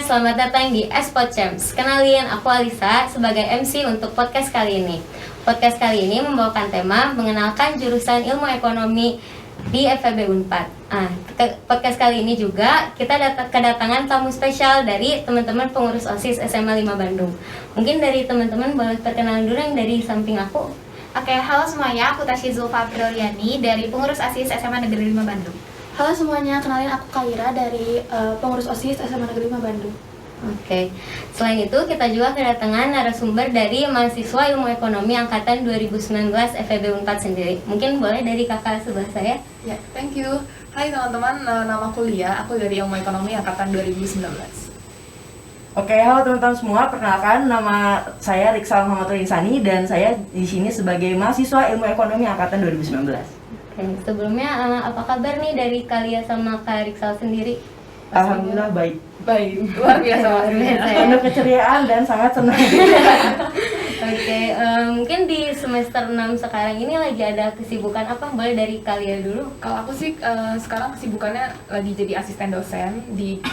selamat datang di Espot Champs. Kenalin, aku Alisa sebagai MC untuk podcast kali ini. Podcast kali ini membawakan tema mengenalkan jurusan ilmu ekonomi di FEB Unpad. Podcast kali ini juga kita kedatangan tamu spesial dari teman-teman pengurus OSIS SMA 5 Bandung. Mungkin dari teman-teman boleh perkenalan dulu yang dari samping aku. Oke, halo semuanya, aku Tasya Zulfa Apriliani dari pengurus OSIS SMA Negeri 5 Bandung. Halo semuanya, kenalin aku Kaira dari pengurus OSIS SMA Negeri 5 Bandung. Oke. Selain itu, kita juga kedatangan narasumber dari mahasiswa Ilmu Ekonomi angkatan 2019 FEB Unpad sendiri. Mungkin boleh dari kakak sebelah saya? Ya, thank you. Hai teman-teman, nama aku Lia, aku dari Ilmu Ekonomi angkatan 2019. Oke, halo teman-teman semua. Perkenalkan, nama saya Riksal Muhammad Insani dan saya di sini sebagai mahasiswa Ilmu Ekonomi angkatan 2019. Oke, sebelumnya apa kabar nih dari Kalia sama Kak Riksal sendiri? Alhamdulillah baik. Baik, luar biasa maksudnya. Penuh keceriaan dan sangat senang. Oke, mungkin di semester 6 sekarang ini lagi ada kesibukan apa? Boleh dari Kalia dulu? Kalau aku sih sekarang kesibukannya lagi jadi asisten dosen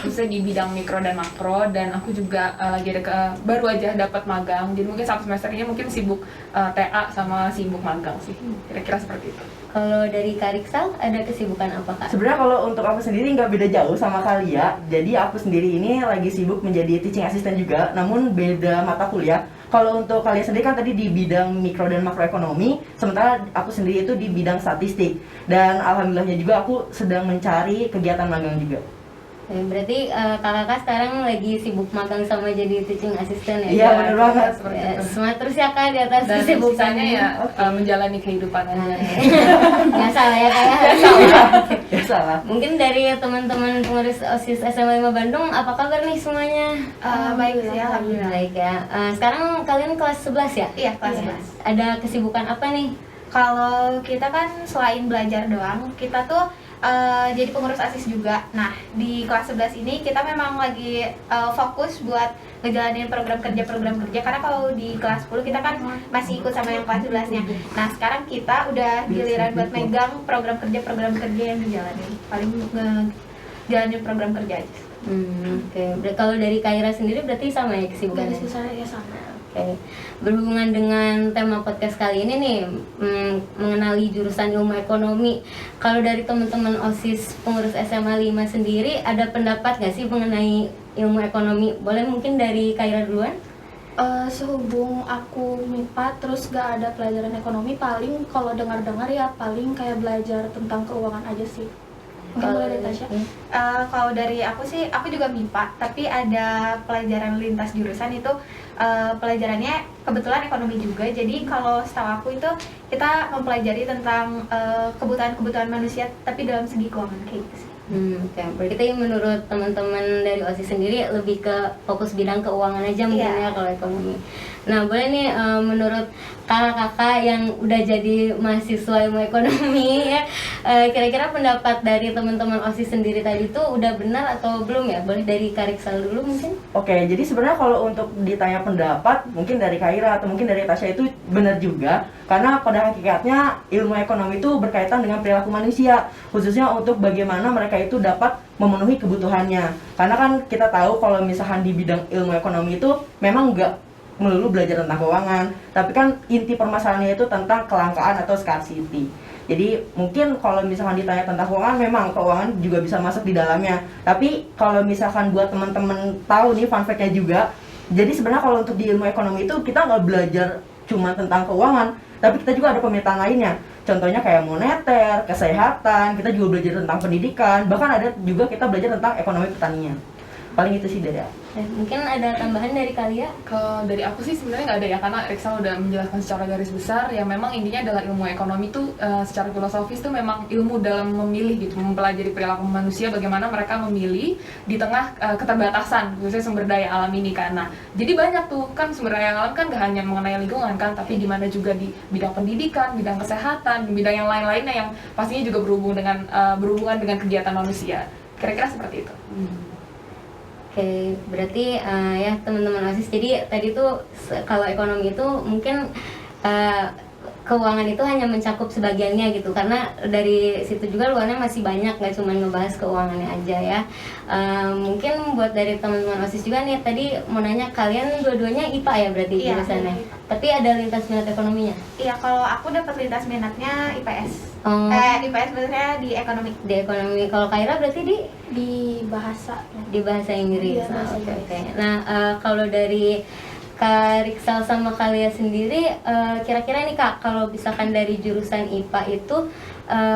khususnya di bidang mikro dan makro, dan aku juga lagi ada baru aja dapat magang. Jadi mungkin satu semester ini mungkin sibuk TA sama sibuk magang sih. Kira-kira seperti itu. Kalau dari Kak Riksal ada kesibukan apa, Kak? Sebenarnya kalau untuk aku sendiri nggak beda jauh sama Kalia. Jadi aku sendiri ini lagi sibuk menjadi teaching assistant juga, namun beda mata kuliah. Kalau untuk kalian sendiri kan tadi di bidang mikro dan makroekonomi, sementara aku sendiri itu di bidang statistik. Dan alhamdulillahnya juga aku sedang mencari kegiatan magang juga. Oke, berarti kakak sekarang lagi sibuk magang sama jadi teaching assistant ya? Iya, benar banget. Ya, semangat terus ya Kak di atas Dan kesibukannya. sisanya ya menjalani kehidupan aja. Biasa lah ya Kak. Ya salah. Mungkin dari teman-teman pengurus OSIS SMA 5 Bandung, apa kabar nih semuanya? Baik sih, alhamdulillah. Baik ya. Sekarang kalian kelas 11 ya? Iya, kelas 11. Ada kesibukan apa nih? Kalau kita kan selain belajar doang, kita tuh jadi pengurus ASIS juga. Nah, di kelas 11 ini kita memang lagi fokus buat ngejalanin program kerja. Karena kalau di kelas 10 kita kan masih ikut sama yang kelas 11-nya. Nah, sekarang kita udah giliran buat megang program kerja yang dijalanin. Paling ngejalanin program kerja aja. Oke. Kalau dari Kaira sendiri berarti sama ya kesibukannya? Dari saya ya sama. Oke. Berhubungan dengan tema podcast kali ini nih, mengenali jurusan ilmu ekonomi. Kalau dari teman-teman OSIS pengurus SMA 5 sendiri, ada pendapat nggak sih mengenai ilmu ekonomi? Boleh mungkin dari Kaira duluan? Sehubung aku MIPA terus gak ada pelajaran ekonomi, paling kalau dengar-dengar ya paling kayak belajar tentang keuangan aja sih. Mungkin boleh dari Tasya? Kalau dari aku sih, aku juga MIPA, tapi ada pelajaran lintas jurusan itu pelajarannya kebetulan ekonomi juga. Jadi kalau setahu aku itu kita mempelajari tentang kebutuhan manusia, tapi dalam segi keuangan kayak gitu sih. Oke. Berarti menurut teman-teman dari OSIS sendiri lebih ke fokus bidang keuangan aja mungkin ya kalau ekonomi. Nah, boleh nih menurut kakak-kakak yang udah jadi mahasiswa ilmu ekonomi ya, kira-kira pendapat dari teman-teman OSIS sendiri tadi itu udah benar atau belum ya? Boleh dari Kak Riksal dulu mungkin? Oke, jadi sebenarnya kalau untuk ditanya pendapat, mungkin dari Kaira atau mungkin dari Tasya itu benar juga. Karena pada hakikatnya ilmu ekonomi itu berkaitan dengan perilaku manusia, khususnya untuk bagaimana mereka itu dapat memenuhi kebutuhannya. Karena kan kita tahu kalau misalkan di bidang ilmu ekonomi itu memang nggak melulu belajar tentang keuangan, tapi kan inti permasalahannya itu tentang kelangkaan atau scarcity. Jadi mungkin kalau misalkan ditanya tentang keuangan, memang keuangan juga bisa masuk di dalamnya. Tapi kalau misalkan buat teman-teman tahu nih fun fact-nya juga, jadi sebenarnya kalau untuk di ilmu ekonomi itu kita nggak belajar cuma tentang keuangan, tapi kita juga ada pemetaan lainnya. Contohnya kayak moneter, kesehatan, kita juga belajar tentang pendidikan, bahkan ada juga kita belajar tentang ekonomi pertanian. Paling itu sih dari aku. Mungkin ada tambahan dari Kalia? Kalau dari aku sih sebenarnya nggak ada ya, karena Riksal udah menjelaskan secara garis besar ya. Memang intinya adalah ilmu ekonomi itu secara filosofis itu memang ilmu dalam memilih gitu, mempelajari perilaku manusia, bagaimana mereka memilih di tengah keterbatasan khususnya sumber daya alam ini kan. Nah, jadi banyak tuh kan sumber daya alam kan gak hanya mengenai lingkungan kan, tapi gimana juga di bidang pendidikan, bidang kesehatan, bidang yang lain-lainnya yang pastinya juga berhubungan dengan kegiatan manusia. Kira-kira seperti itu. Oke, berarti ya teman-teman OSIS, jadi tadi tuh kalau ekonomi itu mungkin keuangan itu hanya mencakup sebagiannya gitu, karena dari situ juga luarnya masih banyak, nggak cuma ngebahas keuangannya aja ya. Mungkin buat dari teman-teman OSIS juga nih, tadi mau nanya, kalian dua-duanya IPA ya berarti Iya, jurusannya? IPA. Tapi ada lintas minat ekonominya? Iya, kalau aku dapat lintas minatnya IPS. Oh. IPS sebenarnya di ekonomi. Di ekonomi. Kalau Kaira berarti Di bahasa. di bahasa Inggris. Iya, bahasa Oke, Inggris. oke. Nah, kalau dari Kak Riksal sama kalian sendiri, kira-kira nih Kak, kalau misalkan dari jurusan IPA itu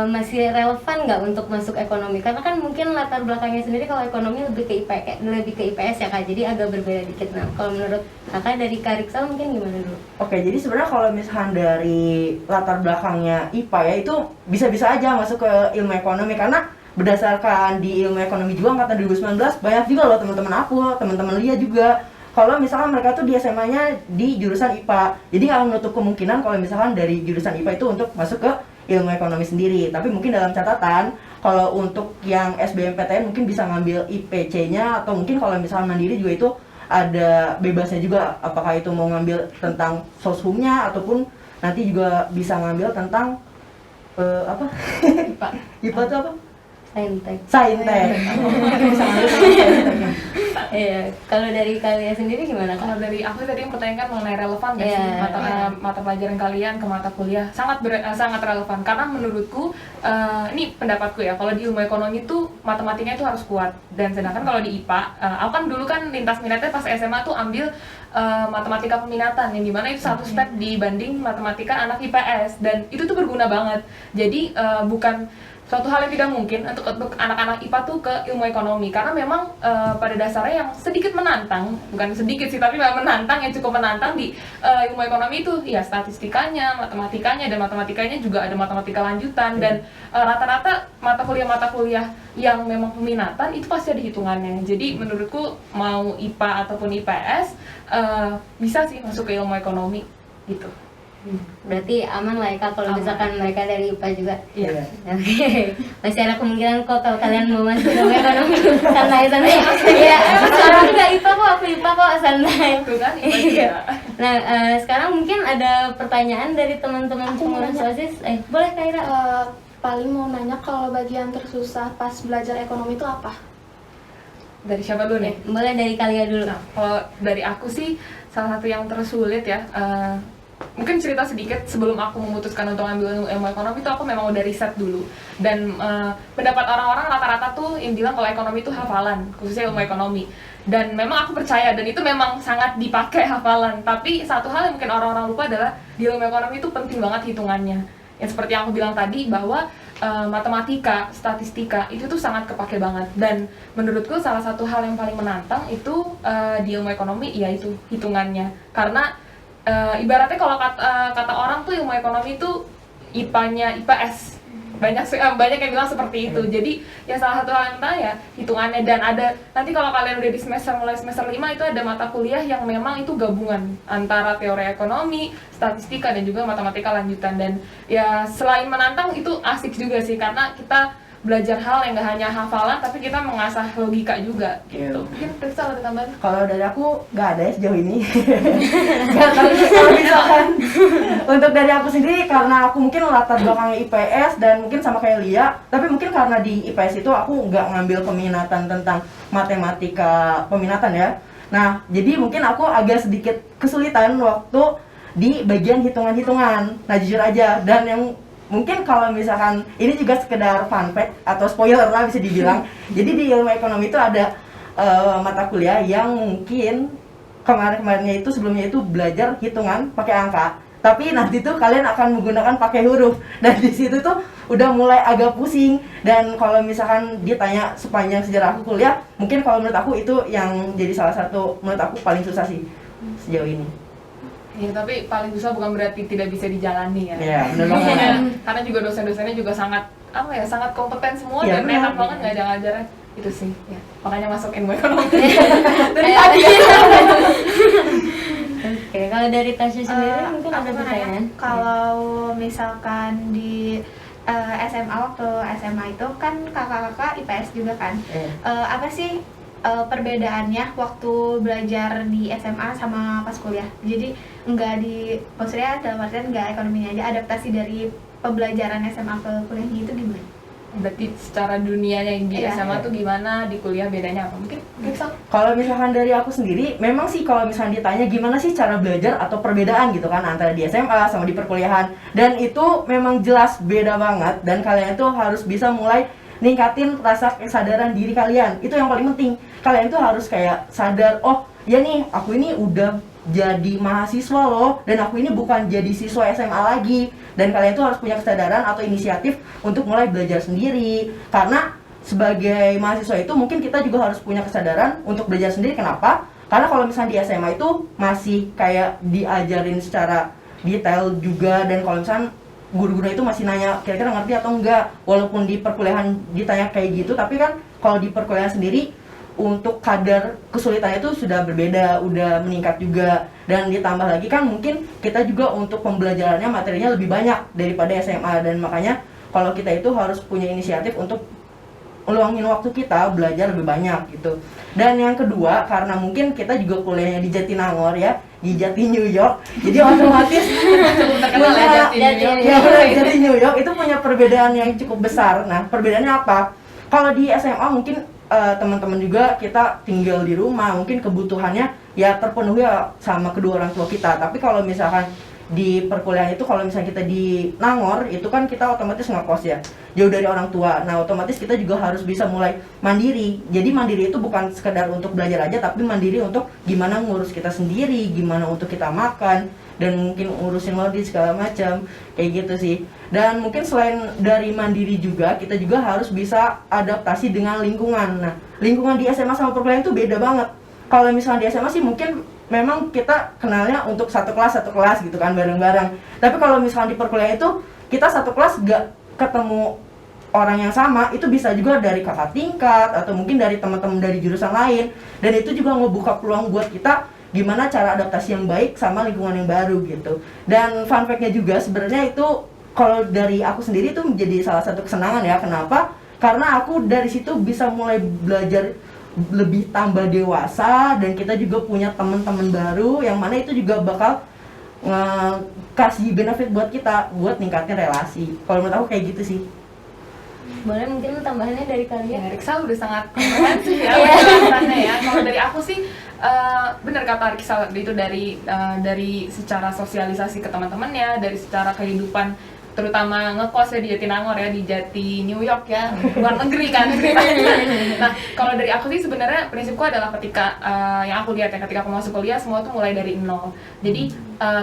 masih relevan nggak untuk masuk ekonomi? Karena kan mungkin latar belakangnya sendiri kalau ekonomi lebih ke IPS ya Kak, jadi agak berbeda dikit. Nah, kalau menurut Kakak dari Kak Riksal mungkin gimana dulu? Oke, jadi sebenarnya kalau misalkan dari latar belakangnya IPA ya, itu bisa-bisa aja masuk ke ilmu ekonomi, karena berdasarkan di ilmu ekonomi juga angkatan 2019 banyak juga loh teman-teman aku, teman-teman Lia juga. Kalau misalkan mereka tuh di SMA-nya di jurusan IPA, jadi nggak menutup kemungkinan kalau misalkan dari jurusan IPA itu untuk masuk ke ilmu ekonomi sendiri. Tapi mungkin dalam catatan, kalau untuk yang SBMPTN mungkin bisa ngambil IPC-nya, atau mungkin kalau misalkan mandiri juga itu ada bebasnya juga, apakah itu mau ngambil tentang soshumnya ataupun nanti juga bisa ngambil tentang apa? IPA. IPA itu apa? Saintek. Saintek. Bisa ngambil saintek. Iya. Kalau dari kalian sendiri gimana Kak? Kalau dari aku tadi yang pertanyakan mengenai relevan nggak sih Iya, mata pelajaran kalian ke mata kuliah, sangat relevan, karena menurutku ini pendapatku ya, kalau di ilmu ekonomi tuh matematikanya itu harus kuat, dan sedangkan kalau di IPA, aku kan dulu kan lintas minatnya pas SMA tuh ambil matematika peminatan, yang dimana itu satu step dibanding matematika anak IPS, dan itu tuh berguna banget. Jadi bukan suatu hal yang tidak mungkin untuk anak-anak IPA tuh ke ilmu ekonomi, karena memang pada dasarnya yang sedikit menantang, bukan sedikit sih, tapi memang menantang, yang cukup menantang di ilmu ekonomi itu ya statistikanya, matematikanya, dan matematikanya juga ada matematika lanjutan, dan rata-rata mata kuliah yang memang peminatan itu pasti ada hitungannya. Jadi menurutku mau IPA ataupun IPS bisa sih masuk ke ilmu ekonomi gitu. Berarti aman lah ya Kak, kalau Aman. misalkan mereka dari IPA juga. Iya. Oke, masih ada kemungkinan kok kalau kalian mau masuk ilmu ekonomi. Santai. Iya, aku nggak IPA kok, aku IPA kok, santai. Itu kan IPA Iya. juga. Nah, sekarang mungkin ada pertanyaan dari teman-teman Aku mau pengurus nanya. OSIS. Boleh Kaira? Paling mau nanya, kalau bagian tersusah pas belajar ekonomi itu apa? Dari siapa dulu nih? Boleh dari kalian dulu. Nah, kalau dari aku sih salah satu yang tersulit ya, mungkin cerita sedikit. Sebelum aku memutuskan untuk ambil ilmu ekonomi itu aku memang udah riset dulu, dan pendapat orang-orang rata-rata tuh yang bilang kalau ekonomi itu hafalan, khususnya ilmu ekonomi, dan memang aku percaya, dan itu memang sangat dipakai hafalan. Tapi satu hal yang mungkin orang-orang lupa adalah di ilmu ekonomi itu penting banget hitungannya, yang seperti yang aku bilang tadi, bahwa matematika, statistika itu tuh sangat kepake banget. Dan menurutku salah satu hal yang paling menantang itu di ilmu ekonomi yaitu hitungannya, karena ibaratnya kalau kata orang tuh ilmu ekonomi itu IPA-nya IPS, banyak yang bilang seperti itu. Jadi ya salah satu hal yang penting ya hitungannya, dan ada nanti kalau kalian udah di mulai semester 5 itu ada mata kuliah yang memang itu gabungan antara teori ekonomi, statistika, dan juga matematika lanjutan. Dan ya selain menantang itu asik juga sih, karena kita belajar hal yang gak hanya hafalan, tapi kita mengasah logika juga gitu. Iya. Mungkin Risa ada tambahan? Kalau dari aku nggak ada ya sejauh ini. Nggak tahu sih kalau misalkan untuk dari aku sendiri, karena aku mungkin latar belakangnya IPS dan mungkin sama kayak Lia, tapi mungkin karena di IPS itu aku nggak ngambil peminatan tentang matematika peminatan ya. Nah, jadi mungkin aku agak sedikit kesulitan waktu di bagian hitungan-hitungan. Nah, jujur aja, dan yang mungkin kalau misalkan ini juga sekedar fun fact atau spoiler lah bisa dibilang. Jadi di ilmu ekonomi itu ada mata kuliah yang mungkin kemarinnya itu sebelumnya itu belajar hitungan pakai angka, tapi nanti tuh kalian akan menggunakan pakai huruf, dan di situ tuh udah mulai agak pusing. Dan kalau misalkan ditanya sepanjang sejarah aku kuliah, mungkin kalau menurut aku itu yang jadi salah satu menurut aku paling susah sih sejauh ini. Ya, tapi paling susah bukan berarti tidak bisa dijalani ya. Iya, benar banget. Karena, karena juga dosen-dosennya juga sangat sangat kompeten semua, Iya, dan benar. enak banget ngajar-ngajarnya. Itu sih. Ya. Makanya masuk ilmu ekonomi. Dari tadi. Oke, kalau dari Tasya sendiri mungkin Aku ada mau nanya, pertanyaan. kalau misalkan di SMA, waktu SMA itu kan kakak-kakak IPS juga kan, Iya. apa sih perbedaannya waktu belajar di SMA sama pas kuliah. Jadi maksudnya dalam artian nggak ekonominya aja, adaptasi dari pembelajaran SMA ke kuliahnya itu gimana? Berarti secara dunianya yang di Iya. SMA tuh gimana, di kuliah bedanya apa? Mungkin Rixal? Kalau misalkan dari aku sendiri, memang sih kalau misalkan ditanya gimana sih cara belajar atau perbedaan gitu kan antara di SMA sama di perkuliahan, dan itu memang jelas beda banget, dan kalian itu harus bisa mulai ningkatin rasa kesadaran diri kalian. Itu yang paling penting. Kalian tuh harus kayak sadar, oh ya nih aku ini udah jadi mahasiswa loh, dan aku ini bukan jadi siswa SMA lagi. Dan kalian tuh harus punya kesadaran atau inisiatif untuk mulai belajar sendiri. Karena sebagai mahasiswa itu mungkin kita juga harus punya kesadaran untuk belajar sendiri. Kenapa? Karena kalau misalnya di SMA itu masih kayak diajarin secara detail juga, dan kalau misalnya guru-guru itu masih nanya kira-kira ngerti atau enggak. Walaupun di perkuliahan ditanya kayak gitu, tapi kan kalau di perkuliahan sendiri untuk kadar kesulitannya itu sudah berbeda, udah meningkat juga. Dan ditambah lagi kan mungkin kita juga untuk pembelajarannya materinya lebih banyak daripada SMA, dan makanya kalau kita itu harus punya inisiatif untuk ngeluangin waktu kita belajar lebih banyak gitu. Dan yang kedua, karena mungkin kita juga kuliahnya di Jatinangor ya, di Jati New York, jadi otomatis Terkenal ya Jati New York. ya, benar, Jati New York itu punya perbedaan yang cukup besar. Nah, perbedaannya apa? Kalau di SMA mungkin teman-teman juga kita tinggal di rumah, mungkin kebutuhannya ya terpenuhi ya sama kedua orang tua kita. Tapi kalau misalkan di perkuliahan itu, kalau misalnya kita di Nangor itu kan kita otomatis ngekos ya, jauh dari orang tua. Nah, otomatis kita juga harus bisa mulai mandiri. Jadi mandiri itu bukan sekedar untuk belajar aja, tapi mandiri untuk gimana ngurus kita sendiri, gimana untuk kita makan, dan mungkin ngurusin lodis segala macam kayak gitu sih. Dan mungkin selain dari mandiri juga, kita juga harus bisa adaptasi dengan lingkungan. Nah, lingkungan di SMA sama perkuliahan itu beda banget. Kalau misalnya di SMA sih mungkin memang kita kenalnya untuk satu kelas gitu kan, bareng-bareng. Tapi kalau misalnya di perkuliahan itu kita satu kelas gak ketemu orang yang sama, itu bisa juga dari kakak tingkat atau mungkin dari teman-teman dari jurusan lain. Dan itu juga ngebuka peluang buat kita gimana cara adaptasi yang baik sama lingkungan yang baru gitu. Dan fun fact-nya juga sebenarnya itu kalau dari aku sendiri itu menjadi salah satu kesenangan ya. Kenapa? Karena aku dari situ bisa mulai belajar lebih tambah dewasa, dan kita juga punya teman-teman baru yang mana itu juga bakal kasih benefit buat kita buat ningkatin relasi. Kalau menurut aku kayak gitu sih. Boleh mungkin tambahannya dari kalian? Ya, Rixal udah sangat komprehensif ya penjelasannya ya. Kalau dari aku sih benar kata Rixal itu dari secara sosialisasi ke teman-temannya, dari secara kehidupan terutama ngekos ya di Jatinangor ya, di Jati New York ya, luar negeri kan ceritanya. Nah, kalau dari aku sih sebenarnya prinsipku adalah ketika yang aku lihat ya, ketika aku masuk kuliah semua tuh mulai dari nol. Jadi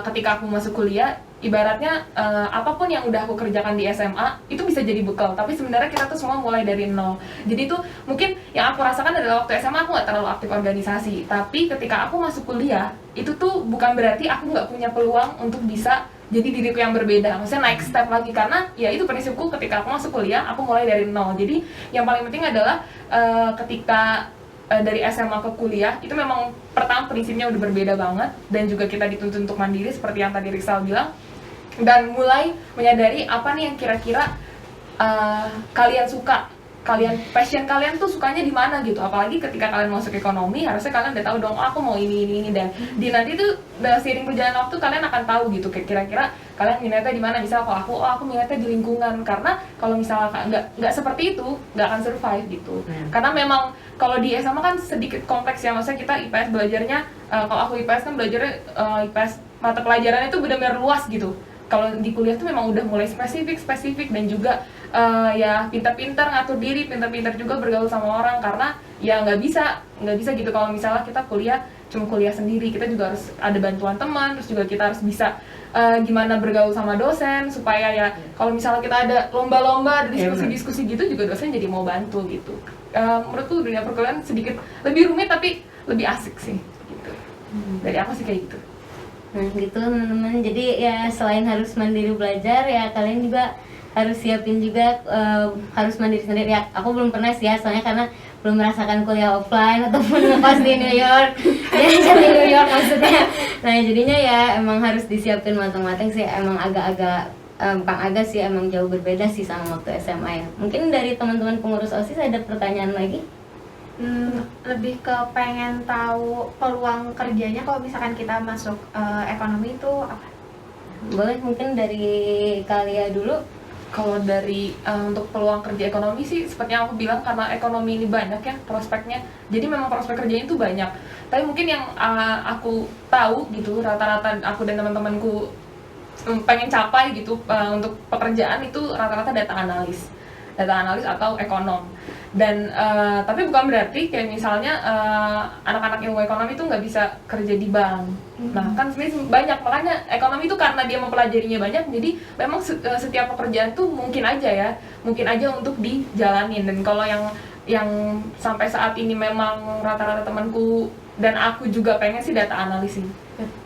ketika aku masuk kuliah, ibaratnya apapun yang udah aku kerjakan di SMA itu bisa jadi bekal, tapi sebenarnya kita tuh semua mulai dari nol. Jadi tuh mungkin yang aku rasakan adalah waktu SMA aku nggak terlalu aktif organisasi, tapi ketika aku masuk kuliah itu tuh bukan berarti aku nggak punya peluang untuk bisa jadi diriku yang berbeda, maksudnya naik step lagi. Karena ya itu prinsipku, ketika aku masuk kuliah aku mulai dari nol. Jadi yang paling penting adalah ketika dari SMA ke kuliah itu memang pertama prinsipnya udah berbeda banget, dan juga kita dituntut untuk mandiri seperti yang tadi Rixal bilang, dan mulai menyadari apa nih yang kira-kira kalian suka, passion kalian tuh sukanya di mana gitu. Apalagi ketika kalian masuk ekonomi, harusnya kalian udah tahu dong, oh, aku mau ini, dan di nanti tuh seiring berjalan waktu kalian akan tahu gitu kira-kira kalian minatnya di mana. Misal kalau aku minatnya di lingkungan, karena kalau misalnya nggak seperti itu nggak akan survive gitu. Karena memang kalau di SMA kan sedikit kompleks ya, maksudnya kita IPS belajarnya, kalau aku IPS kan belajarnya IPS mata pelajarannya itu benar-benar luas gitu. Kalau di kuliah tuh memang udah mulai spesifik, dan juga ya pintar-pintar ngatur diri, pintar-pintar juga bergaul sama orang, karena ya nggak bisa gitu kalau misalnya kita cuma kuliah sendiri. Kita juga harus ada bantuan teman, terus juga kita harus bisa gimana bergaul sama dosen, supaya ya kalau misalnya kita ada lomba-lomba, ada diskusi-diskusi gitu, juga dosen jadi mau bantu gitu. Menurutku dunia perkuliahan sedikit lebih rumit tapi lebih asik sih gitu. Dari aku sih kayak gitu. Nah gitu teman-teman, jadi ya selain harus mandiri belajar ya kalian juga harus siapin juga harus mandiri sendiri ya. Aku belum pernah sih ya, soalnya karena belum merasakan kuliah offline ataupun ngekos di New York ya, di New York maksudnya. Nah jadinya ya emang harus disiapin matang-matang sih, emang agak-agak bukan agak sih, emang jauh berbeda sih sama waktu SMA ya. Mungkin dari teman-teman pengurus OSIS ada pertanyaan lagi? Lebih ke pengen tahu peluang kerjanya kalau misalkan kita masuk ekonomi itu apa? Boleh mungkin dari Kalia dulu. Kalau dari untuk peluang kerja ekonomi sih seperti yang aku bilang, karena ekonomi ini banyak ya prospeknya, jadi memang prospek kerjanya itu banyak. Tapi mungkin yang aku tahu gitu, rata-rata aku dan teman-temanku pengen capai gitu untuk pekerjaan itu rata-rata data analis atau ekonom. Dan tapi bukan berarti kayak misalnya anak-anak ilmu ekonomi itu nggak bisa kerja di bank. Nah kan sebenarnya banyak, makanya ekonomi itu karena dia mempelajarinya banyak, jadi memang setiap pekerjaan tuh mungkin aja untuk dijalanin. Dan kalau yang sampai saat ini memang rata-rata temanku dan aku juga pengen sih data analis sih.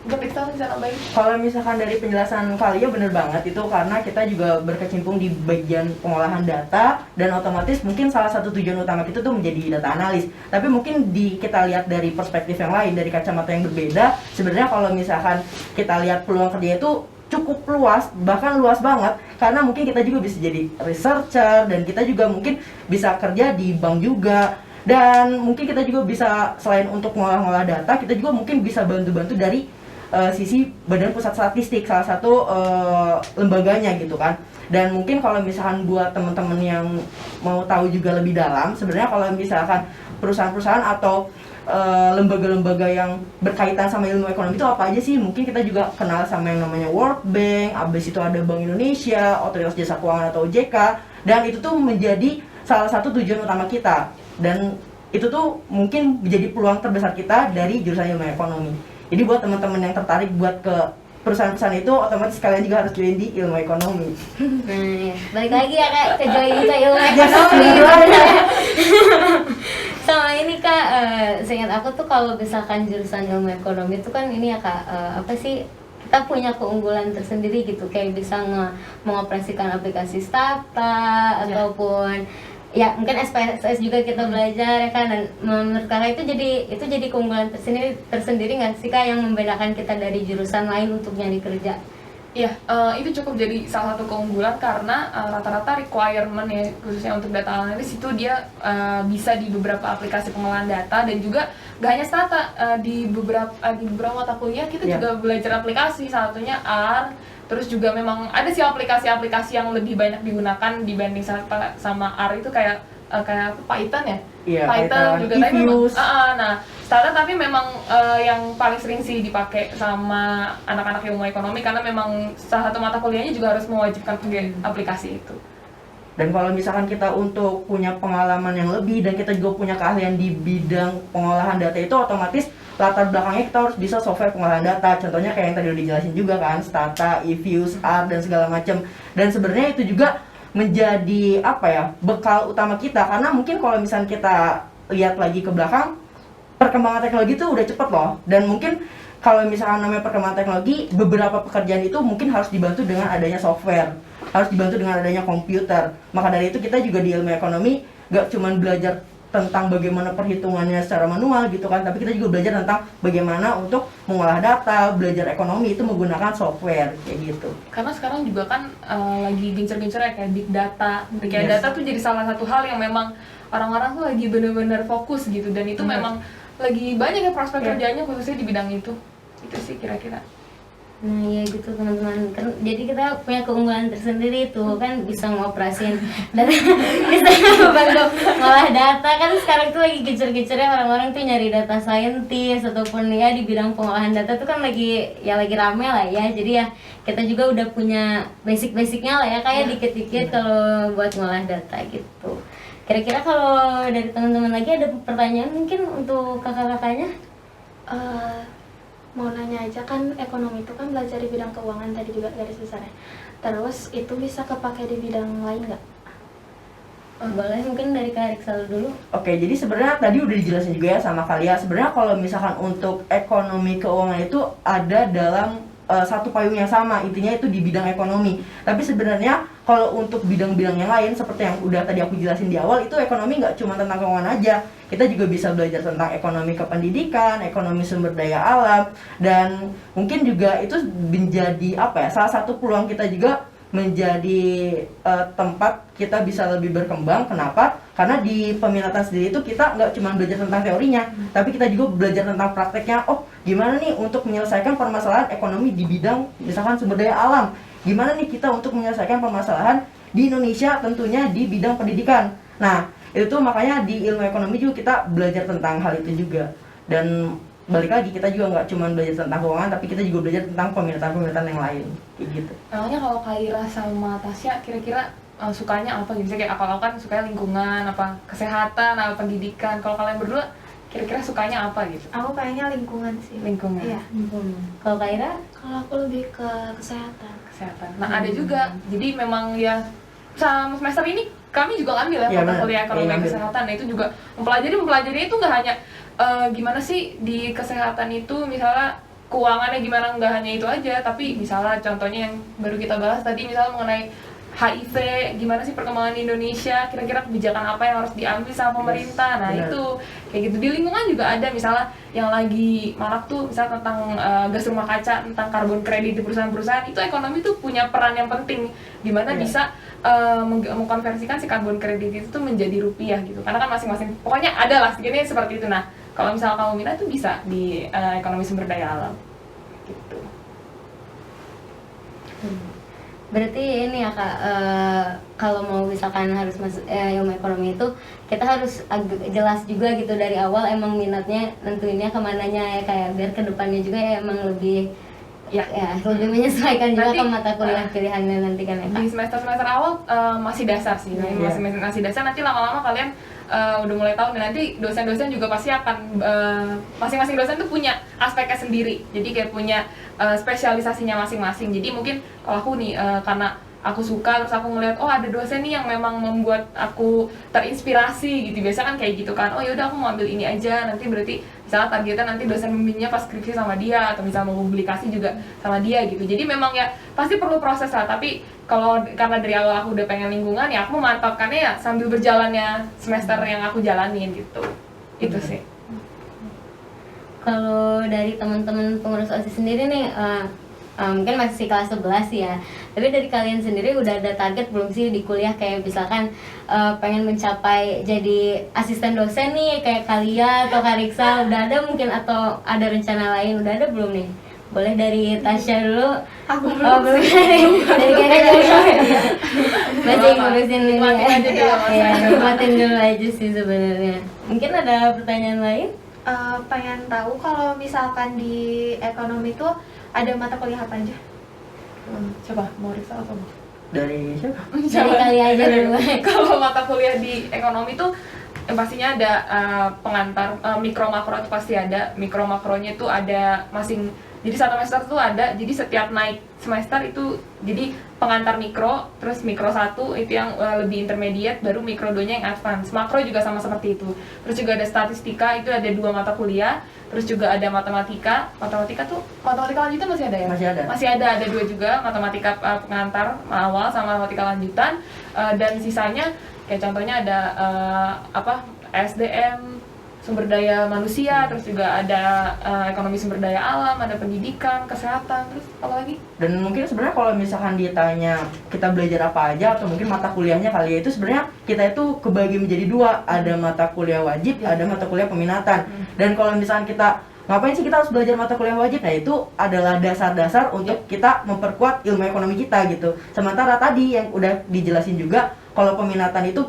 Mungkin Rizal bisa nambahin? Kalau misalkan dari penjelasan Kalia bener banget itu, karena kita juga berkecimpung di bagian pengolahan data, dan otomatis mungkin salah satu tujuan utama kita tuh menjadi data analis. Tapi mungkin kita lihat dari perspektif yang lain, dari kacamata yang berbeda, sebenarnya kalau misalkan kita lihat peluang kerja itu cukup luas, bahkan luas banget, karena mungkin kita juga bisa jadi researcher, dan kita juga mungkin bisa kerja di bank juga. Dan mungkin kita juga bisa, selain untuk ngolah-ngolah data, kita juga mungkin bisa bantu-bantu dari sisi Badan Pusat Statistik, salah satu lembaganya gitu kan. Dan mungkin kalau misalkan buat teman-teman yang mau tahu juga lebih dalam, sebenarnya kalau misalkan perusahaan-perusahaan atau lembaga-lembaga yang berkaitan sama ilmu ekonomi itu apa aja sih? Mungkin kita juga kenal sama yang namanya World Bank, abis itu ada Bank Indonesia, Otoritas Jasa Keuangan atau OJK, dan itu tuh menjadi salah satu tujuan utama kita. Dan itu tuh mungkin menjadi peluang terbesar kita dari jurusan ilmu ekonomi. Jadi buat teman-teman yang tertarik buat ke perusahaan-perusahaan itu, otomatis kalian juga harus join di ilmu ekonomi. Nah, ya. Balik lagi ya Kak, ke join ke ilmu ekonomi. Sama ini Kak, seingat aku tuh kalau misalkan jurusan ilmu ekonomi itu kan ini ya Kak, apa sih, kita punya keunggulan tersendiri gitu, kayak bisa mengoperasikan aplikasi startup ataupun ya mungkin SPSS juga kita belajar ya kan. Dan menurut Kakak itu jadi keunggulan tersendiri nggak sih Kak, yang membedakan kita dari jurusan lain untuk nyari kerja? Iya, itu cukup jadi salah satu keunggulan karena rata-rata requirement ya, khususnya untuk data analis itu dia bisa di beberapa aplikasi pengolahan data, dan juga gak hanya stata, di beberapa mata kuliah kita juga belajar aplikasi, salah satunya R. Terus juga memang ada sih aplikasi-aplikasi yang lebih banyak digunakan dibanding sama R itu kayak Python ya? Iya, Python juga tapi Views. nah Stata tapi memang yang paling sering sih dipakai sama anak-anak ilmu ekonomi, karena memang salah satu mata kuliahnya juga harus mewajibkan pakai aplikasi itu. Dan kalau misalkan kita untuk punya pengalaman yang lebih dan kita juga punya keahlian di bidang pengolahan data itu, otomatis latar belakangnya kita harus bisa software pengolahan data. Contohnya kayak yang tadi udah dijelasin juga kan, Stata, eViews, R, dan segala macam. Dan sebenarnya itu juga menjadi bekal utama kita, karena mungkin kalau misalnya kita lihat lagi ke belakang, perkembangan teknologi itu udah cepet loh. Dan mungkin kalau misalkan namanya perkembangan teknologi, beberapa pekerjaan itu mungkin harus dibantu dengan adanya software, harus dibantu dengan adanya komputer. Maka dari itu kita juga di ilmu ekonomi gak cuma belajar tentang bagaimana perhitungannya secara manual gitu kan, tapi kita juga belajar tentang bagaimana untuk mengolah data, belajar ekonomi itu menggunakan software kayak gitu. Karena sekarang juga kan lagi gencar-gencarnya kayak big data. Big data tuh jadi salah satu hal yang memang orang-orang tuh lagi benar-benar fokus gitu, dan itu memang lagi banyak ya prospek kerjanya khususnya di bidang itu. Itu sih kira-kira. Nah ya gitu teman-teman, kan jadi kita punya keunggulan tersendiri tuh kan, bisa ngoperasin dan bisa bantu ngolah data. Kan sekarang tuh lagi gecer-gecernya orang-orang tuh nyari data scientist ataupun ya di bidang pengolahan data tuh kan lagi rame lah ya. Jadi ya kita juga udah punya basic-basicnya lah ya, kayak dikit-dikit kalau buat ngolah data gitu. Kira-kira kalau dari teman-teman lagi ada pertanyaan mungkin untuk kakak-kakaknya? Mau nanya aja, kan ekonomi itu kan belajar di bidang keuangan tadi juga garis besarnya. Terus itu bisa kepake di bidang lain nggak? Boleh mungkin dari Kak Riksal dulu. Oke, jadi sebenarnya tadi udah dijelasin juga ya sama Kalia. Sebenarnya kalau misalkan untuk ekonomi keuangan itu ada dalam satu payung yang sama, intinya itu di bidang ekonomi. Tapi sebenarnya kalau untuk bidang-bidang yang lain seperti yang udah tadi aku jelasin di awal, itu ekonomi nggak cuma tentang keuangan aja. Kita juga bisa belajar tentang ekonomi kependidikan, ekonomi sumber daya alam, dan mungkin juga itu menjadi salah satu peluang kita juga menjadi tempat kita bisa lebih berkembang. Kenapa? Karena di peminatan sendiri itu kita nggak cuma belajar tentang teorinya, tapi kita juga belajar tentang prakteknya. Oh, gimana nih untuk menyelesaikan permasalahan ekonomi di bidang misalkan sumber daya alam? Gimana nih kita untuk menyelesaikan permasalahan di Indonesia tentunya di bidang pendidikan. Nah, itu makanya di ilmu ekonomi juga kita belajar tentang hal itu juga. Dan balik lagi, kita juga nggak cuma belajar tentang keuangan, tapi kita juga belajar tentang peminatan-peminatan yang lain, kayak gitu. Emangnya kalau Kaira sama Tasya kira-kira sukanya apa gitu? Misalnya kayak kalau kan sukanya lingkungan, apa kesehatan, apa pendidikan. Kalau kalian berdua kira-kira sukanya apa gitu? Aku kayaknya lingkungan sih. Lingkungan. Iya. Kalau Kaira? Kalau aku lebih ke kesehatan. Kesehatan. Nah, ada juga. Jadi memang ya sama semester ini kami juga ngambil ya Iya, mata benar. kuliah ekonomi Iya, dan ngambil. kesehatan. Nah, itu juga mempelajari itu nggak hanya gimana sih di kesehatan itu misalnya keuangannya gimana, nggak hanya itu aja, tapi misalnya contohnya yang baru kita bahas tadi misalnya mengenai HIV, gimana sih perkembangan di Indonesia, kira-kira kebijakan apa yang harus diambil sama pemerintah. Nah, benar. itu kayak gitu. Di lingkungan juga ada misalnya yang lagi marak tuh misalnya tentang gas rumah kaca, tentang karbon kredit di perusahaan-perusahaan. Itu ekonomi tuh punya peran yang penting dimana Iya. bisa mengkonversikan si karbon kredit itu tuh menjadi rupiah gitu. Karena kan masing-masing pokoknya ada lah segini seperti itu. Nah, kalau misalnya kamu minat tuh bisa di ekonomi sumber daya alam gitu. Berarti ini ya Kak, kalau mau misalkan harus masuk ilmu ekonomi itu kita harus jelas juga gitu dari awal emang minatnya nentuinnya kemananya ya, kayak biar kedepannya juga ya emang lebih Ya. lebih menyesuaikan juga Nanti, ke mata kuliah pilihannya nanti kan ya Kak. Di semester-semester awal masih dasar sih, Iya. masih dasar. Nanti lama-lama kalian udah mulai tahu, dan nanti dosen-dosen juga pasti akan masing-masing dosen tuh punya aspeknya sendiri. Jadi kayak punya spesialisasinya masing-masing. Jadi mungkin kalau aku nih karena aku suka, terus aku ngeliat oh ada dosen nih yang memang membuat aku terinspirasi gitu. Biasa kan kayak gitu kan. Oh yaudah aku mau ambil ini aja. Nanti berarti misalnya targetnya nanti dosen membimbingnya pas skripsi sama dia, atau misalnya mau publikasi juga sama dia gitu. Jadi memang ya pasti perlu proses lah. Tapi kalau karena dari awal aku udah pengen lingkungan, ya aku memantapkannya ya sambil berjalannya semester yang aku jalanin gitu. Itu sih. Kalau dari teman-teman pengurus OSIS sendiri nih, mungkin masih kelas 11 ya. Tapi dari kalian sendiri udah ada target belum sih di kuliah, kayak misalkan pengen mencapai jadi asisten dosen nih kayak Kalia atau Kariksa, udah ada mungkin, atau ada rencana lain, udah ada belum nih? Boleh dari Tasya dulu. Aku Oh, belum. Dari Kaira dulu. Masih ngurusin ini Nikmatin aja dulu, ya. Mas. Iya, nikmatin dulu aja sih sebenarnya. Mungkin ada pertanyaan lain? pengen tahu kalau misalkan di ekonomi itu ada mata kuliah apa aja? Coba mau Risa atau mau? Dari siapa? Dari kali aja dulu. Kalau mata kuliah di ekonomi tuh yang pastinya ada pengantar mikro makro itu pasti ada. Mikro makronya itu ada jadi satu semester tuh ada, jadi setiap naik semester itu jadi pengantar mikro, terus mikro 1 itu yang lebih intermediate, baru mikro 2 nya yang advance. Makro juga sama seperti itu. Terus juga ada statistika, itu ada 2 mata kuliah. Terus juga ada matematika lanjutan masih ada ya? Masih ada. Ada 2 juga, matematika pengantar awal sama matematika lanjutan. Dan sisanya kayak contohnya ada SDM, sumber daya manusia, terus juga ada ekonomi sumber daya alam, ada pendidikan, kesehatan, terus apa lagi? Dan mungkin sebenarnya kalau misalkan ditanya kita belajar apa aja atau mungkin mata kuliahnya kali ya, itu sebenarnya kita itu kebagi menjadi 2, ada mata kuliah wajib, ada mata kuliah peminatan. Dan kalau misalkan kita ngapain sih kita harus belajar mata kuliah wajib? Nah, itu adalah dasar-dasar untuk kita memperkuat ilmu ekonomi kita gitu. Sementara tadi yang udah dijelasin juga, kalau peminatan itu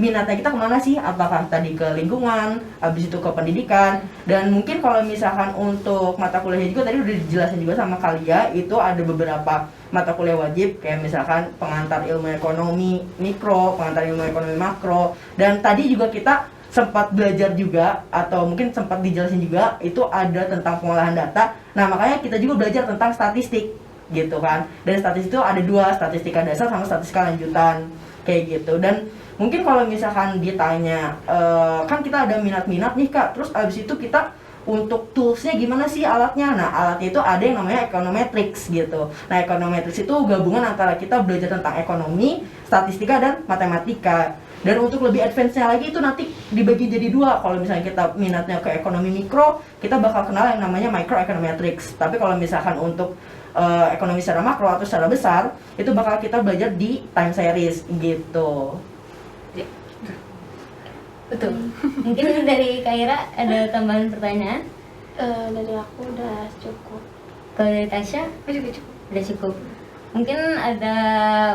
minatnya kita kemana sih? Apakah tadi ke lingkungan, habis itu ke pendidikan, dan mungkin kalau misalkan untuk mata kuliahnya juga tadi udah dijelasin juga sama Kalia, itu ada beberapa mata kuliah wajib kayak misalkan pengantar ilmu ekonomi mikro, pengantar ilmu ekonomi makro, dan tadi juga kita sempat belajar juga atau mungkin sempat dijelasin juga itu ada tentang pengolahan data. Nah, makanya kita juga belajar tentang statistik gitu kan. Dan statistik itu ada 2, statistika dasar sama statistika lanjutan kayak gitu. Dan mungkin kalau misalkan ditanya, kan kita ada minat-minat nih Kak, terus abis itu kita untuk toolsnya gimana sih alatnya? Nah, alatnya itu ada yang namanya econometrics gitu. Nah, econometrics itu gabungan antara kita belajar tentang ekonomi, statistika, dan matematika. Dan untuk lebih advance-nya lagi itu nanti dibagi jadi 2. Kalau misalnya kita minatnya ke ekonomi mikro, kita bakal kenal yang namanya microeconometrics. Tapi kalau misalkan untuk ekonomi secara makro atau secara besar, itu bakal kita belajar di time series gitu. Betul. Mungkin dari Kaira ada tambahan pertanyaan? Dari aku udah cukup. Kalau dari Tasya Aku juga cukup. udah cukup. Mungkin ada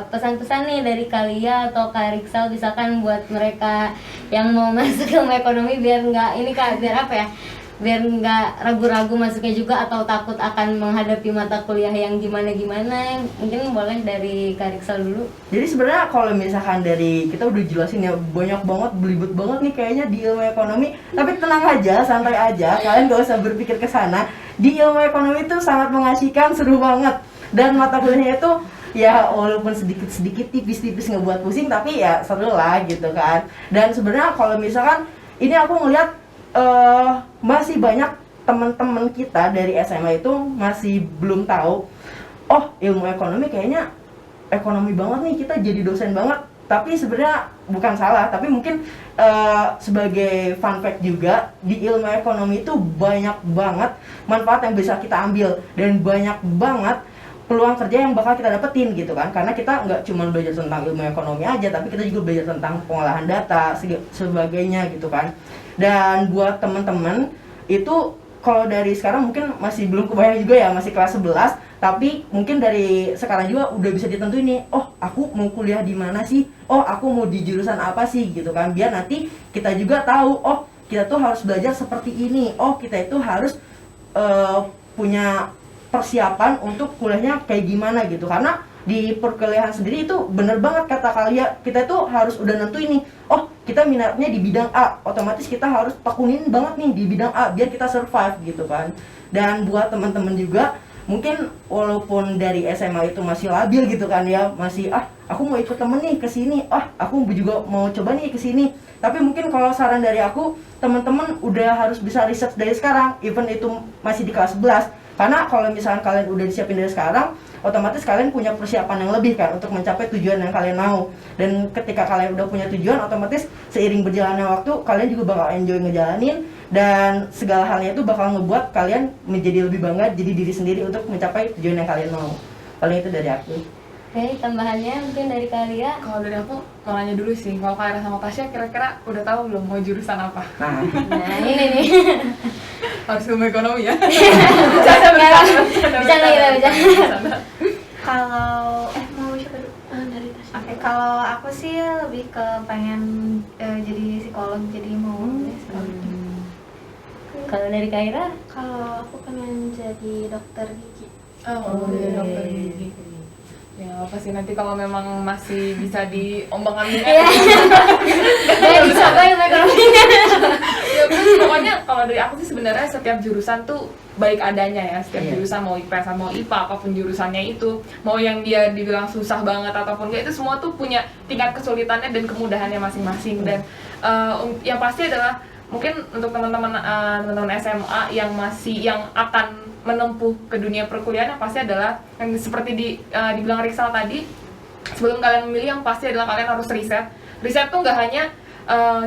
pesan-pesan nih dari Kalia atau Kak Riksal misalkan buat mereka yang mau masuk ilmu ekonomi biar nggak ini Kak, biar apa ya? Biar nggak ragu-ragu masuknya juga atau takut akan menghadapi mata kuliah yang gimana-gimana. Mungkin boleh dari Kak Riksal dulu. Jadi sebenarnya kalau misalkan dari kita udah jelasin ya banyak banget, belibet banget nih kayaknya di ilmu ekonomi. Tapi tenang aja, santai aja, kalian gak usah berpikir ke sana. Di ilmu ekonomi itu sangat mengasihkan, seru banget. Dan mata kuliahnya itu ya walaupun sedikit-sedikit tipis-tipis ngebuat pusing, tapi ya seru lah gitu kan. Dan sebenarnya kalau misalkan ini aku ngeliat masih banyak teman-teman kita dari SMA itu masih belum tahu, oh ilmu ekonomi kayaknya ekonomi banget nih, kita jadi dosen banget. Tapi sebenarnya bukan salah, tapi mungkin sebagai fun fact juga, di ilmu ekonomi itu banyak banget manfaat yang bisa kita ambil dan banyak banget peluang kerja yang bakal kita dapetin gitu kan. Karena kita nggak cuma belajar tentang ilmu ekonomi aja, tapi kita juga belajar tentang pengolahan data sebagainya gitu kan. Dan buat teman-teman itu kalau dari sekarang mungkin masih belum kebayang juga ya, masih kelas 11, tapi mungkin dari sekarang juga udah bisa ditentuin nih, oh aku mau kuliah di mana sih, oh aku mau di jurusan apa sih gitu kan. Biar nanti kita juga tahu, oh kita tuh harus belajar seperti ini, oh kita itu harus punya persiapan untuk kuliahnya kayak gimana gitu. Karena di perkuliahan sendiri itu bener banget kata Kalia, kita itu harus udah nentuin nih, oh kita minatnya di bidang A, otomatis kita harus tekunin banget nih di bidang A biar kita survive gitu kan. Dan buat teman-teman juga mungkin walaupun dari SMA itu masih labil gitu kan ya, masih aku mau ikut temen nih ke sini, aku juga mau coba nih ke sini. Tapi mungkin kalau saran dari aku, teman-teman udah harus bisa research dari sekarang, even itu masih di kelas 11. Karena kalau misalkan kalian udah disiapin dari sekarang, otomatis kalian punya persiapan yang lebih kan untuk mencapai tujuan yang kalian mau. Dan ketika kalian udah punya tujuan, otomatis seiring berjalannya waktu kalian juga bakal enjoy ngejalanin, dan segala halnya itu bakal ngebuat kalian menjadi lebih bangga jadi diri sendiri untuk mencapai tujuan yang kalian mau. Paling itu dari aku. Oke, tambahannya mungkin dari Kalia. Kalau dari aku mau nanya dulu sih, kalau Kaira sama Tasya kira-kira udah tahu belum mau jurusan apa? Nah, Nah ini nih. Harus ilmu ekonomi ya? Bisa nggak kita bisa? Kalau mau siapa dulu? Dari Tasya. Oke, kalau aku sih lebih ke pengen jadi psikolog, jadi mau psikolog. Kalau dari Kaira? Kalau aku pengen jadi dokter gigi. Oh, jadi dokter gigi. Ya apa sih, nanti kalau memang masih bisa diombang-ambingkan. Gak bisa banget ekonominya. Ya pokoknya kalau dari aku sih sebenarnya setiap jurusan tuh baik adanya ya. Setiap jurusan mau IPS mau IPA apapun jurusannya itu, mau yang dia dibilang susah banget ataupun enggak, itu semua tuh punya tingkat kesulitannya dan kemudahannya masing-masing. Dan yang pasti adalah mungkin untuk teman-teman SMA yang akan menempuh ke dunia perkuliahan, yang pasti adalah yang seperti dibilang Riksal tadi, sebelum kalian memilih yang pasti adalah kalian harus riset. Riset tuh nggak hanya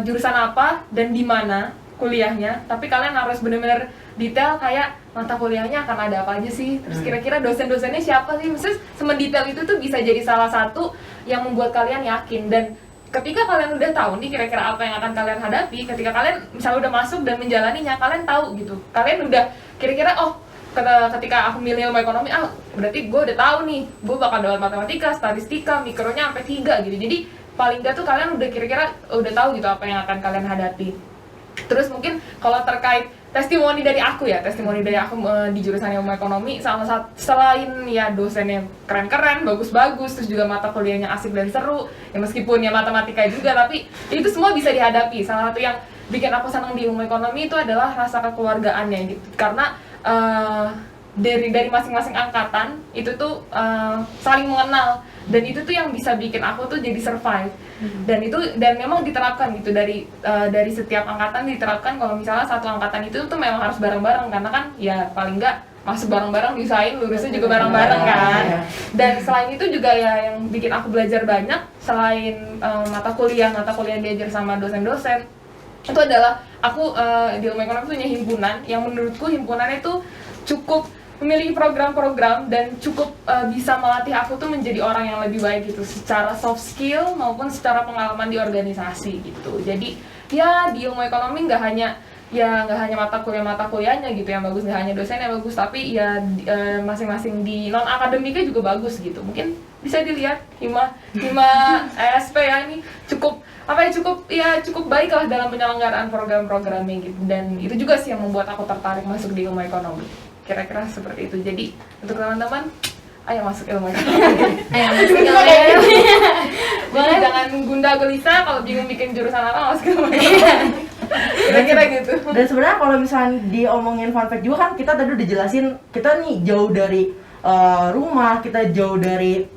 jurusan apa dan di mana kuliahnya, tapi kalian harus benar-benar detail kayak mata kuliahnya akan ada apa aja sih, terus kira-kira dosen-dosennya siapa sih. Maksudnya semendetail itu tuh bisa jadi salah satu yang membuat kalian yakin. Dan ketika kalian udah tahu nih kira-kira apa yang akan kalian hadapi, ketika kalian misalnya udah masuk dan menjalaninya, kalian tahu gitu, kalian udah kira-kira ketika aku milih ilmu ekonomi, berarti gue udah tahu nih, gue bakal dapat matematika, statistika, mikronya sampai 3 gitu. Jadi paling gak tuh kalian udah kira-kira udah tahu gitu apa yang akan kalian hadapi. Terus mungkin kalau terkait testimoni dari aku di jurusan ilmu ekonomi, selain ya dosennya keren-keren, bagus-bagus, terus juga mata kuliahnya asik dan seru, ya meskipun ya matematika juga, tapi itu semua bisa dihadapi. Salah satu yang bikin aku senang di ilmu ekonomi itu adalah rasa kekeluargaannya gitu. Karena dari masing-masing angkatan itu tuh saling mengenal, dan itu tuh yang bisa bikin aku tuh jadi survive. Dan memang diterapkan gitu dari setiap angkatan diterapkan kalau misalnya satu angkatan itu tuh memang harus bareng-bareng, karena kan ya paling enggak masuk bareng-bareng, diusahain lulusnya juga bareng-bareng kan. Dan selain itu juga ya yang bikin aku belajar banyak selain mata kuliah diajar sama dosen-dosen, itu adalah aku di ilmu ekonomi punya himpunan yang menurutku himpunannya itu cukup memiliki program-program dan cukup bisa melatih aku tuh menjadi orang yang lebih baik gitu, secara soft skill maupun secara pengalaman di organisasi gitu. Jadi ya di ilmu ekonomi nggak hanya mata kuliahnya gitu yang bagus, nggak hanya dosen yang bagus, tapi ya masing-masing di non akademiknya juga bagus gitu. Mungkin bisa dilihat hima ESP ya, ini cukup baik lah dalam penyelenggaraan program-programnya gitu. Dan itu juga sih yang membuat aku tertarik masuk di ilmu ekonomi, kira-kira seperti itu. Jadi untuk teman-teman, ayo masuk ilmu ekonomi. Ayo masuk ilmu ekonomi. Boleh, jangan gundah gelisah kalau bingung bikin jurusan apa, masuk ilmu ekonomi. Kira-kira gitu. Dan sebenarnya kalau misalnya diomongin fun fact juga kan, kita tadi udah jelasin kita nih jauh dari rumah, kita jauh dari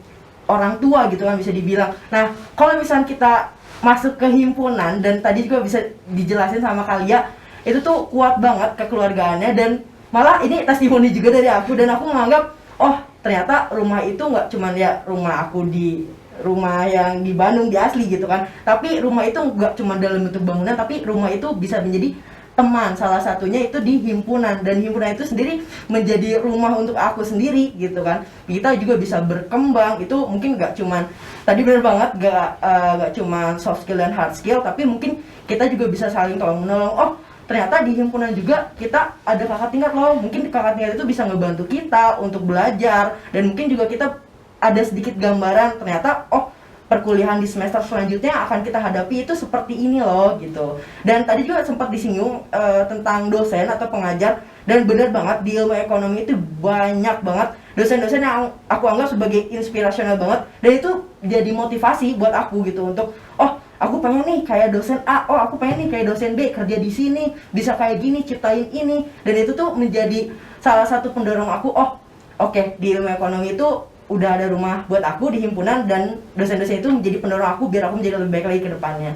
orang tua gitu kan bisa dibilang. Nah, kalau misalnya kita masuk ke himpunan, dan tadi juga bisa dijelasin sama Kalia, itu tuh kuat banget kekeluargaannya, dan malah ini testimoni juga dari aku, dan aku menganggap oh ternyata rumah itu nggak cuman ya rumah aku di rumah yang di Bandung di asli gitu kan, tapi rumah itu nggak cuma dalam bentuk bangunan, tapi rumah itu bisa menjadi teman, salah satunya itu di himpunan, dan himpunan itu sendiri menjadi rumah untuk aku sendiri gitu kan. Kita juga bisa berkembang, itu mungkin nggak cuman tadi bener banget, nggak cuman soft skill dan hard skill, tapi mungkin kita juga bisa saling tolong menolong. Oh ternyata di himpunan juga kita ada kakak tingkat loh, mungkin kakak tingkat itu bisa ngebantu kita untuk belajar, dan mungkin juga kita ada sedikit gambaran ternyata oh perkuliahan di semester selanjutnya akan kita hadapi itu seperti ini loh gitu. Dan tadi juga sempat disinggung tentang dosen atau pengajar, dan benar banget di ilmu ekonomi itu banyak banget dosen-dosen yang aku anggap sebagai inspirasional banget, dan itu jadi motivasi buat aku gitu untuk oh aku pengen nih kayak dosen A, oh aku pengen nih kayak dosen B, kerja di sini bisa kayak gini, ciptain ini, dan itu tuh menjadi salah satu pendorong aku. Oh oke, di ilmu ekonomi itu udah ada rumah buat aku di himpunan, dan dosen-dosen itu menjadi pendorong aku biar aku menjadi lebih baik lagi ke depannya.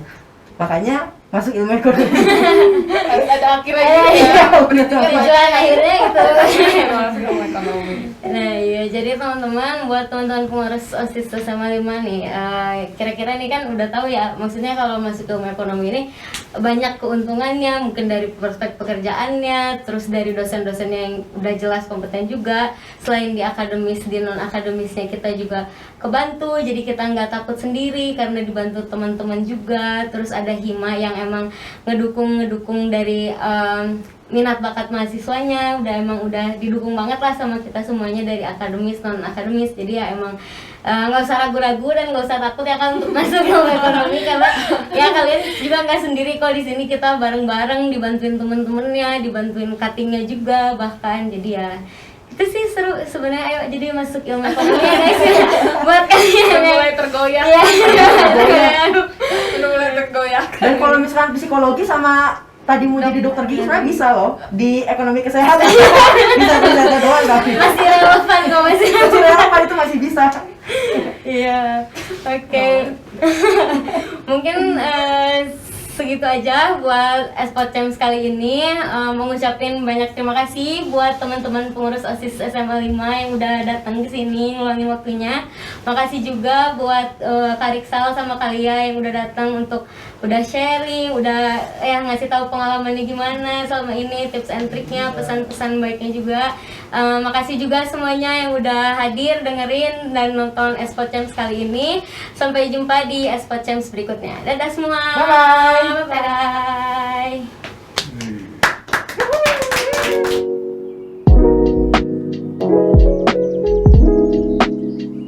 Makanya masuk ilmu ekonomi. Harus ada akhirnya gitu Iya, ya. bener. Tujuan akhirnya gitu. Masuk ilmu ekonomi. Nah iya, jadi teman-teman, buat teman-teman pengurus OSIS SMA 5 nih, kira-kira nih kan udah tahu ya, maksudnya kalau masuk ilmu ekonomi ini banyak keuntungannya, mungkin dari prospek pekerjaannya, terus dari dosen-dosennya yang udah jelas kompeten juga, selain di akademis, di non akademisnya kita juga kebantu, jadi kita nggak takut sendiri karena dibantu teman-teman juga. Terus ada hima yang emang ngedukung dari minat bakat mahasiswanya, udah didukung banget lah sama kita semuanya dari akademis non akademis. Jadi ya emang nggak usah ragu-ragu dan nggak usah takut ya kan untuk masuk ilmu ekonomi, karena ya kalian juga nggak sendiri kok di sini, kita bareng-bareng dibantuin temen-temennya, dibantuin cuttingnya juga bahkan. Jadi ya itu sih seru sebenarnya. Ayo jadi masuk ilmu ekonomi ya guys ya, buat kalian Udah yang mulai tergoyah. Iya, Udah mulai tergoyah. Dan kalau misalkan psikologi sama tadi mau jadi dokter gigi sebenarnya bisa loh di ekonomi kesehatan. Bisa ternyata doang tapi masih relevan kok, masih apa itu masih bisa. iya. Oke. Mungkin segitu aja buatSpodcamps kali ini. Mengucapin banyak terima kasih buat teman-teman pengurus OSIS SMA 5 yang udah datang ke sini ngeluangin waktunya. Makasih juga buat Kak Riksal sama Kalia yang udah datang untuk udah sharing, udah ngasih tahu pengalamannya gimana selama ini, tips and triknya, pesan-pesan baiknya juga. Makasih juga semuanya yang udah hadir, dengerin dan nontonSpodcamps kali ini. Sampai jumpa diSpodcamps berikutnya. Dadah semua. Bye-bye. Bye-bye.